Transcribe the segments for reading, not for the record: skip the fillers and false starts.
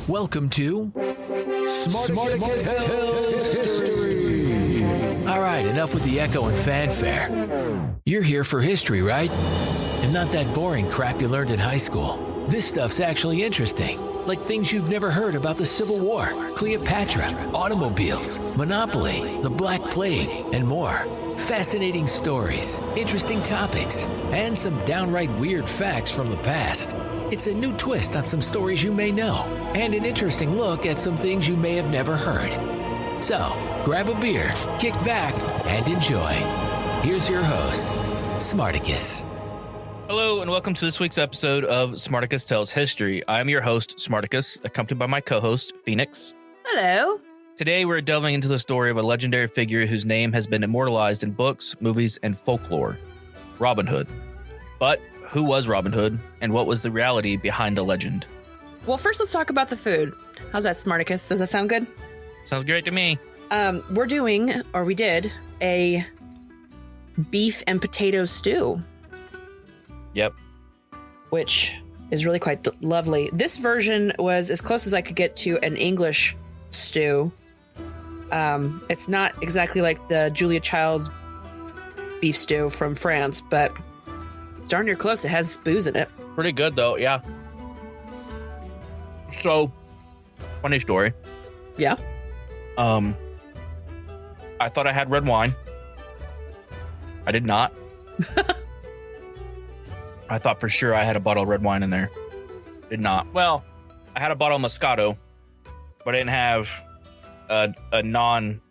Welcome to Smarticus Tales History. All right, enough with the echo and fanfare. You're here for history, right? And not that boring crap you learned in high school. This stuff's actually interesting. Like things you've never heard about the Civil War, Cleopatra, automobiles, Monopoly, the Black Plague, and more. Fascinating stories, interesting topics, and some downright weird facts from the past. It's a new twist on some stories you may know, and an interesting look at some things you may have never heard. So, grab a beer, kick back, and enjoy. Here's your host, Smarticus. Hello, and welcome to this week's episode of Smarticus Tales History. I'm your host, Smarticus, accompanied by my co-host, Phoenix. Hello. Today, we're delving into the story of a legendary figure whose name has been immortalized in books, movies, and folklore, Robin Hood. But who was Robin Hood, and what was the reality behind the legend? Well, first let's talk about the food. How's that, Smarticus? Does that sound good? Sounds great to me. We did a beef and potato stew. Yep. Which is really quite lovely. This version was as close as I could get to an English stew. It's not exactly like the Julia Child's beef stew from France, but it's darn near close. It has booze in it. Pretty good, though, yeah. So, funny story. Yeah. I thought I had red wine. I did not. I thought for sure I had a bottle of red wine in there. Did not. Well, I had a bottle of Moscato, but I didn't have a non,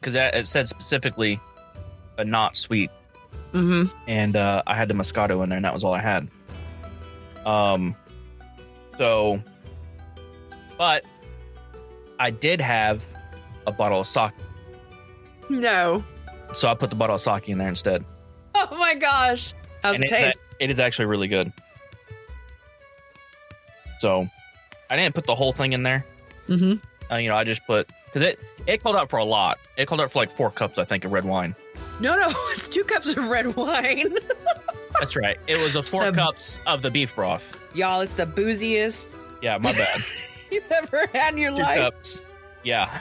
because it said specifically a not sweet. Mm-hmm. And I had the Moscato in there, and that was all I had. But I did have a bottle of sake. No. So I put the bottle of sake in there instead. Oh my gosh. How's it taste? It is actually really good. So I didn't put the whole thing in there. Mm-hmm. I just put, because it called out for a lot. It called out for like 4 cups, I think, of red wine. No, it's 2 cups of red wine. That's right. It was 4 cups of the beef broth. Y'all, it's the booziest Yeah, my bad. you've ever had in your 2 life. cups. Yeah.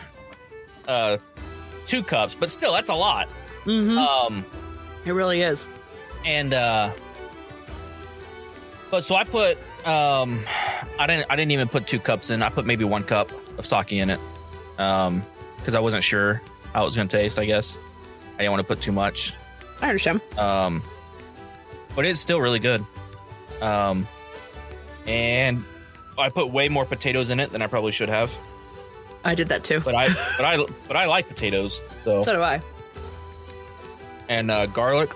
2 cups, but still, that's a lot. Mm-hmm. It really is. And but so I put I didn't even put 2 cups in. I put maybe 1 cup of sake in it. Because I wasn't sure how it was gonna taste, I guess. I didn't want to put too much. I understand. But it's still really good. And I put way more potatoes in it than I probably should have. I did that too. But I like potatoes. So do I. And garlic.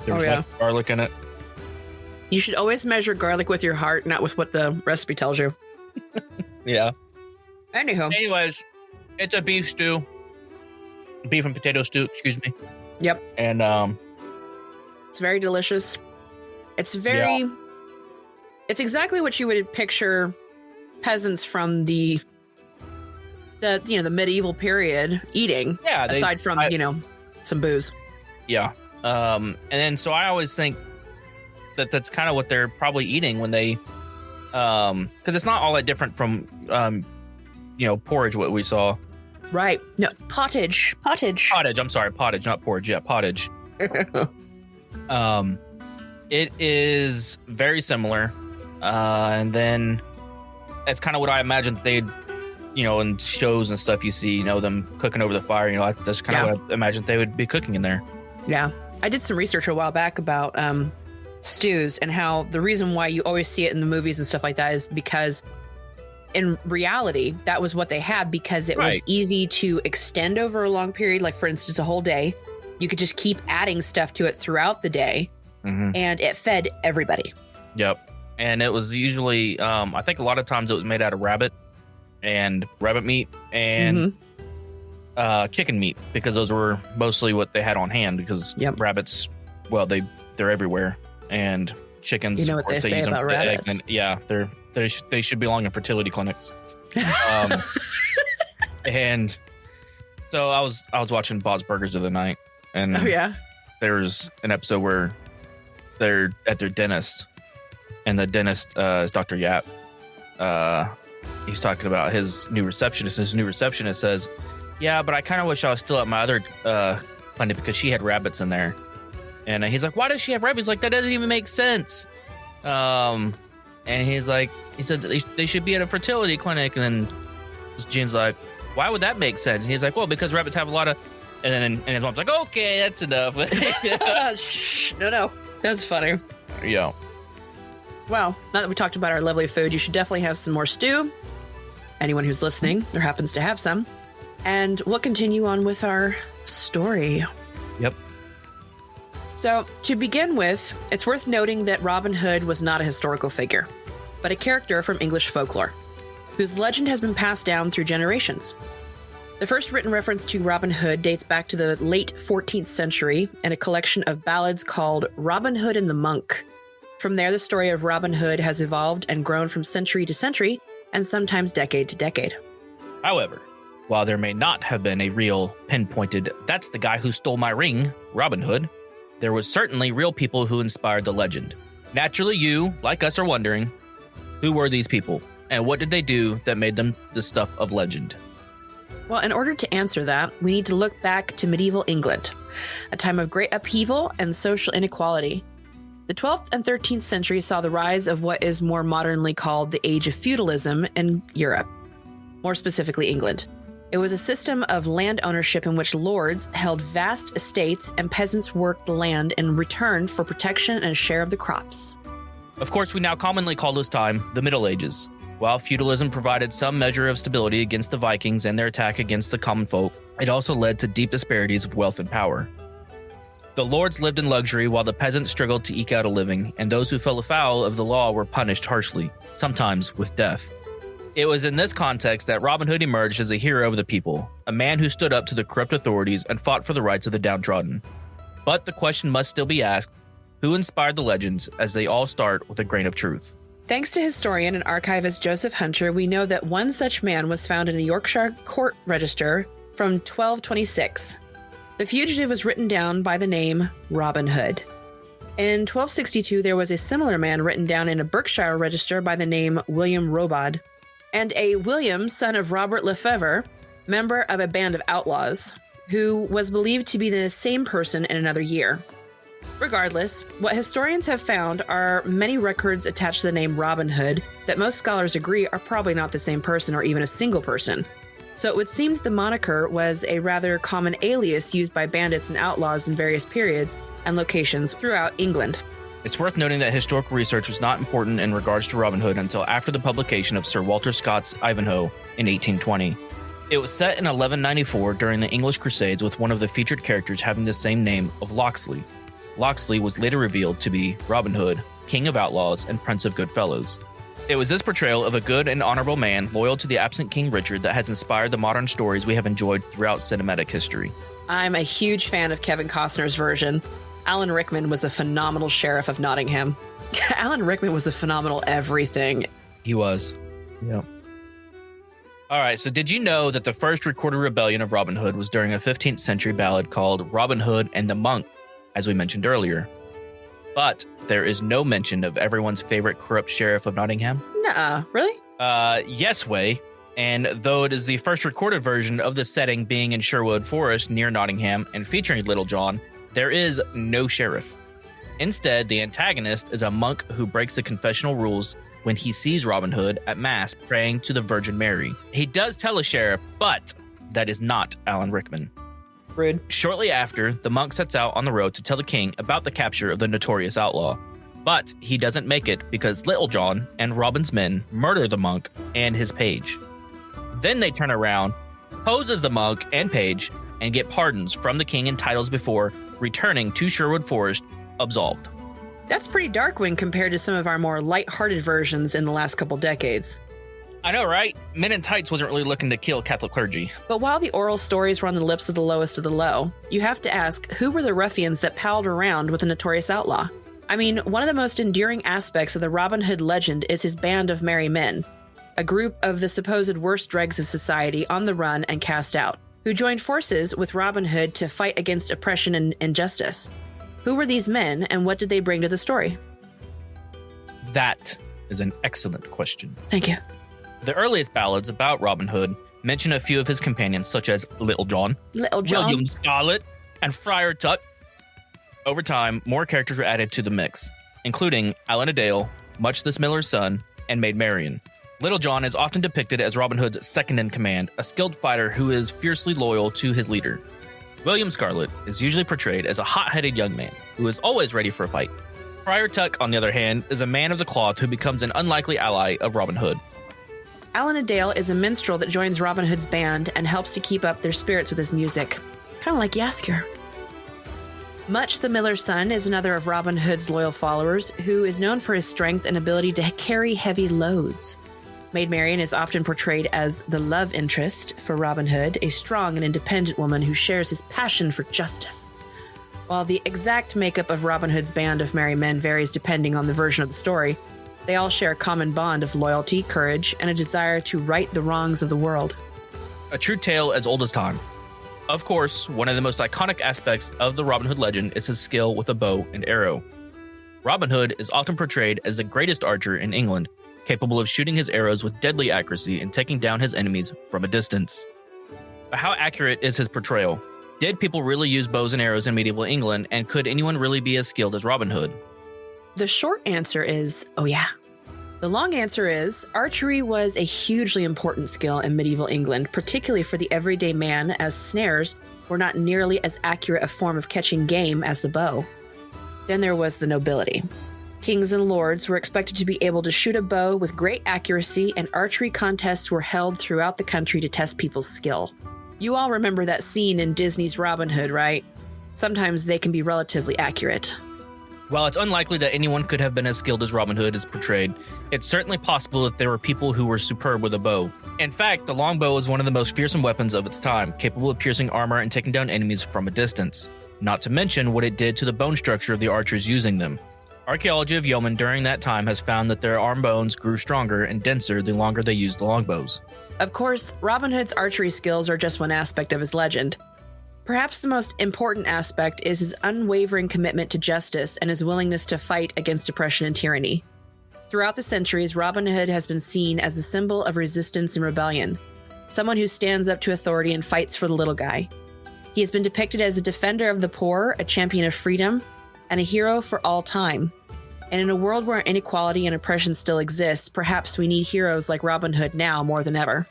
There's garlic in it. You should always measure garlic with your heart, not with what the recipe tells you. Yeah. Anyways, it's a beef stew. Beef and potato stew, excuse me. Yep. And it's very delicious. It's very it's exactly what you would picture peasants from the medieval period eating. Yeah, aside from some booze. Yeah. And then so I always think that's kind of what they're probably eating when they because it's not all that different from porridge, what we saw. Right. No, pottage. I'm sorry, pottage, not porridge. Yeah, pottage. It is very similar. And then that's kind of what I imagined they'd, in shows and stuff you see, them cooking over the fire. That's kind of what I imagined they would be cooking in there. Yeah. I did some research a while back about stews and how the reason why you always see it in the movies and stuff like that is because in reality, that was what they had because it was easy to extend over a long period, like, for instance, a whole day. You could just keep adding stuff to it throughout the day, and it fed everybody. Yep. And it was usually, I think a lot of times it was made out of rabbit meat and chicken meat, because those were mostly what they had on hand, because rabbits, well, they're everywhere. And chickens, you know what they say about rabbits. And, yeah, they should belong in fertility clinics. And so I was watching Bob's Burgers the other night, and there's an episode where they're at their dentist, and the dentist is Dr. Yap. he's talking about his new receptionist. His new receptionist says, yeah, but I kind of wish I was still at my other clinic because she had rabbits in there. And he's like, why does she have rabbits? He's like, that doesn't even make sense. And he said that they should be at a fertility clinic. And then Jean's like, why would that make sense? And he's like, well, because rabbits have a lot of... And his mom's like, okay, that's enough. Shh, no. That's funny. Yeah. Well, now that we talked about our lovely food, you should definitely have some more stew. Anyone who's listening or happens to have some. And we'll continue on with our story. Yep. So, to begin with, it's worth noting that Robin Hood was not a historical figure, but a character from English folklore, whose legend has been passed down through generations. The first written reference to Robin Hood dates back to the late 14th century in a collection of ballads called Robin Hood and the Monk. From there, the story of Robin Hood has evolved and grown from century to century, and sometimes decade to decade. However, while there may not have been a real pinpointed, that's the guy who stole my ring, Robin Hood, there was certainly real people who inspired the legend. Naturally, you, like us, are wondering, who were these people, and what did they do that made them the stuff of legend? Well, in order to answer that, we need to look back to medieval England, a time of great upheaval and social inequality. The 12th and 13th centuries saw the rise of what is more modernly called the Age of Feudalism in Europe, more specifically England. It was a system of land ownership in which lords held vast estates and peasants worked the land in return for protection and a share of the crops. Of course, we now commonly call this time the Middle Ages. While feudalism provided some measure of stability against the Vikings and their attack against the common folk, it also led to deep disparities of wealth and power. The lords lived in luxury while the peasants struggled to eke out a living, and those who fell afoul of the law were punished harshly, sometimes with death. It was in this context that Robin Hood emerged as a hero of the people, a man who stood up to the corrupt authorities and fought for the rights of the downtrodden. But the question must still be asked, who inspired the legends, as they all start with a grain of truth? Thanks to historian and archivist Joseph Hunter, we know that one such man was found in a Yorkshire court register from 1226. The fugitive was written down by the name Robin Hood. In 1262, there was a similar man written down in a Berkshire register by the name William Robad, and a William, son of Robert Lefevre, member of a band of outlaws, who was believed to be the same person in another year. Regardless, what historians have found are many records attached to the name Robin Hood that most scholars agree are probably not the same person or even a single person. So it would seem that the moniker was a rather common alias used by bandits and outlaws in various periods and locations throughout England. It's worth noting that historical research was not important in regards to Robin Hood until after the publication of Sir Walter Scott's Ivanhoe in 1820. It was set in 1194 during the English Crusades with one of the featured characters having the same name of Locksley. Locksley was later revealed to be Robin Hood, King of Outlaws and Prince of Good Fellows. It was this portrayal of a good and honorable man loyal to the absent King Richard that has inspired the modern stories we have enjoyed throughout cinematic history. I'm a huge fan of Kevin Costner's version. Alan Rickman was a phenomenal sheriff of Nottingham. Alan Rickman was a phenomenal everything. He was. Yeah. All right, so did you know that the first recorded rebellion of Robin Hood was during a 15th century ballad called Robin Hood and the Monk, as we mentioned earlier? But there is no mention of everyone's favorite corrupt sheriff of Nottingham. Nuh-uh, really? Yes, Way. And though it is the first recorded version of the setting being in Sherwood Forest near Nottingham and featuring Little John, there is no sheriff. Instead, the antagonist is a monk who breaks the confessional rules when he sees Robin Hood at Mass praying to the Virgin Mary. He does tell a sheriff, but that is not Alan Rickman. Rude. Shortly after, the monk sets out on the road to tell the king about the capture of the notorious outlaw. But he doesn't make it because Little John and Robin's men murder the monk and his page. Then they turn around, pose as the monk and page, and get pardons from the king and titles before returning to Sherwood Forest absolved. That's pretty dark when compared to some of our more light-hearted versions in the last couple decades. I know, right? Men in Tights wasn't really looking to kill Catholic clergy. But while the oral stories were on the lips of the lowest of the low, you have to ask, who were the ruffians that palled around with the notorious outlaw? I mean, one of the most enduring aspects of the Robin Hood legend is his band of merry men, a group of the supposed worst dregs of society on the run and cast out, who joined forces with Robin Hood to fight against oppression and injustice. Who were these men, and what did they bring to the story? That is an excellent question. Thank you. The earliest ballads about Robin Hood mention a few of his companions, such as Little John, William Scarlet, and Friar Tuck. Over time, more characters were added to the mix, including Allan a Dale, Much the Miller's Son, and Maid Marian. Little John is often depicted as Robin Hood's second-in-command, a skilled fighter who is fiercely loyal to his leader. William Scarlet is usually portrayed as a hot-headed young man who is always ready for a fight. Friar Tuck, on the other hand, is a man of the cloth who becomes an unlikely ally of Robin Hood. Allan a Dale is a minstrel that joins Robin Hood's band and helps to keep up their spirits with his music. Kind of like Jaskier. Much the Miller's Son is another of Robin Hood's loyal followers who is known for his strength and ability to carry heavy loads. Maid Marian is often portrayed as the love interest for Robin Hood, a strong and independent woman who shares his passion for justice. While the exact makeup of Robin Hood's band of merry men varies depending on the version of the story, they all share a common bond of loyalty, courage, and a desire to right the wrongs of the world. A true tale as old as time. Of course, one of the most iconic aspects of the Robin Hood legend is his skill with a bow and arrow. Robin Hood is often portrayed as the greatest archer in England, capable of shooting his arrows with deadly accuracy and taking down his enemies from a distance. But how accurate is his portrayal? Did people really use bows and arrows in medieval England, and could anyone really be as skilled as Robin Hood? The short answer is, oh yeah. The long answer is, archery was a hugely important skill in medieval England, particularly for the everyday man, as snares were not nearly as accurate a form of catching game as the bow. Then there was the nobility. Kings and lords were expected to be able to shoot a bow with great accuracy, and archery contests were held throughout the country to test people's skill. You all remember that scene in Disney's Robin Hood, right? Sometimes they can be relatively accurate. While it's unlikely that anyone could have been as skilled as Robin Hood is portrayed, it's certainly possible that there were people who were superb with a bow. In fact, the longbow is one of the most fearsome weapons of its time, capable of piercing armor and taking down enemies from a distance. Not to mention what it did to the bone structure of the archers using them. Archaeology of yeomen during that time has found that their arm bones grew stronger and denser the longer they used the longbows. Of course, Robin Hood's archery skills are just one aspect of his legend. Perhaps the most important aspect is his unwavering commitment to justice and his willingness to fight against oppression and tyranny. Throughout the centuries, Robin Hood has been seen as a symbol of resistance and rebellion, someone who stands up to authority and fights for the little guy. He has been depicted as a defender of the poor, a champion of freedom, and a hero for all time. And in a world where inequality and oppression still exists, perhaps we need heroes like Robin Hood now more than ever.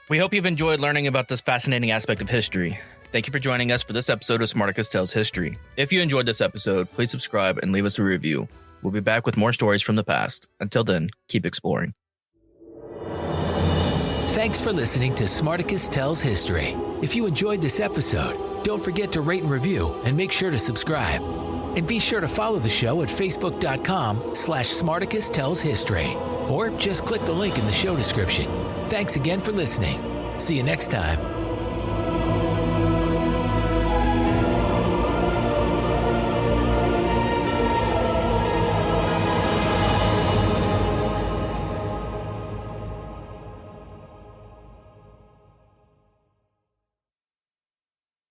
We hope you've enjoyed learning about this fascinating aspect of history. Thank you for joining us for this episode of Smarticus Tales History. If you enjoyed this episode, please subscribe and leave us a review. We'll be back with more stories from the past. Until then, keep exploring. Thanks for listening to Smarticus Tells History. If you enjoyed this episode, don't forget to rate and review and make sure to subscribe. And be sure to follow the show at facebook.com/Smarticus Tells History. Or just click the link in the show description. Thanks again for listening. See you next time.